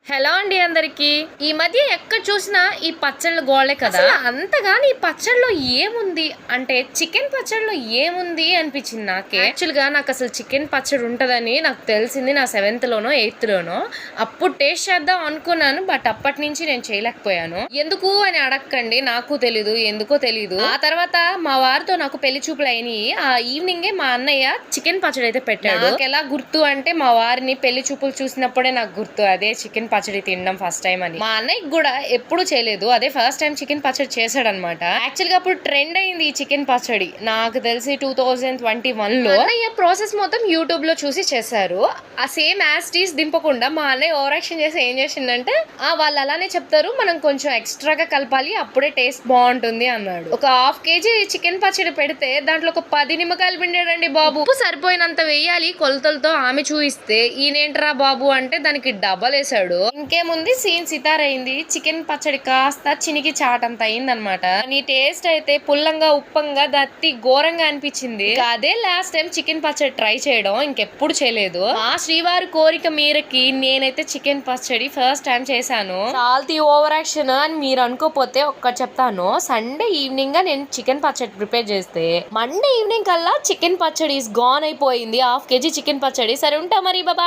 Hello అండి అందరికి. ఈ మధ్య ఎక్కడ చూసినా ఈ పచ్చళ్ళ గోళే కదా. అంతగాని ఈ పచ్చళ్ళలో ఏముంది అంటే చికెన్ పచ్చళ్ళలో ఏముంది అనిపించింది నాకే. యాక్చువల్ గా నాకు అసలు చికెన్ పచ్చడి ఉంటదని నాకు తెలిసింది నా 7th లోనో 8th లోనో. అప్పుడు టేస్ట్ చేద్దాం అనుకున్నాను, బట్ అప్పటి నుంచి నేను చేయలేకపోయాను. ఎందుకు అని అడగకండి, నాకు తెలీదు, ఎందుకో తెలీదు. ఆ తర్వాత మా వారితో నాకు పెళ్లి చూపులు అయినాయి. ఆ ఈవినింగే మా అన్నయ్య చికెన్ పచ్చడి అయితే పెట్టాడు. నాకు ఎలా గుర్తు అంటే మా వారిని పెళ్లి చూపులు చూసినప్పుడే నాకు గుర్తు అదే చికెన్ పచ్చడి తినడం ఫస్ట్ టైం అని. మా అన్నయ్యకి కూడా ఎప్పుడు చేయలేదు, అదే ఫస్ట్ టైం చికెన్ పచ్చడి చేశాడు అనమాట. యాక్చువల్ గా అప్పుడు ట్రెండ్ అయింది ఈ చికెన్ పచ్చడి, నాకు తెలిసి 2021 లో. అన్నయ్య ప్రాసెస్ మొత్తం యూట్యూబ్ లో చూసి చేశారు. ఆ సేమ్ యాజ్ టీస్ దింపకుండా మా అన్నయ్య ఓవర్ యాక్షన్ చేసి ఏం చేసిందంటే, వాళ్ళు అలానే చెప్తారు, మనం కొంచెం ఎక్స్ట్రాగా కలపాలి, అప్పుడే టేస్ట్ బాగుంటుంది అన్నాడు. ఒక 1/2 kg చికెన్ పచ్చడి పెడితే దాంట్లో ఒక 10 నిమ్మకాయలు పిండాడండి బాబు. ఉప్పు సరిపోయినంత వేయాలి కొలతలతో ఆమె చూయిస్తే, ఈయనేంట్రా బాబు అంటే దానికి డబల్ వేసాడు. ఇంకేముంది, సీన్ సితార్ అయింది. చికెన్ పచ్చడి కాస్త చినికి చాటంత అయిందనమాట. నీ టేస్ట్ అయితే పుల్లంగా ఉప్పంగా దత్తి ఘోరంగా అనిపించింది. అదే లాస్ట్ టైం చికెన్ పచ్చడి ట్రై చేయడం, ఇంకెప్పుడు చేయలేదు. మా శ్రీవారి కోరిక మీరకి నేనైతే చికెన్ పచ్చడి ఫస్ట్ టైం చేశాను. చాల్తీ ఓవర్ యాక్షన్ అని మీరు అనుకోపోతే ఒక్కటి చెప్తాను. సండే ఈవినింగ్ గా నేను చికెన్ పచ్చడి ప్రిపేర్ చేస్తే మండే ఈవినింగ్ కల్లా చికెన్ పచ్చడి ఈస్ గాన్ అయిపోయింది. 1/2 kg చికెన్ పచ్చడి. సరే ఉంటా మరి, బాబా.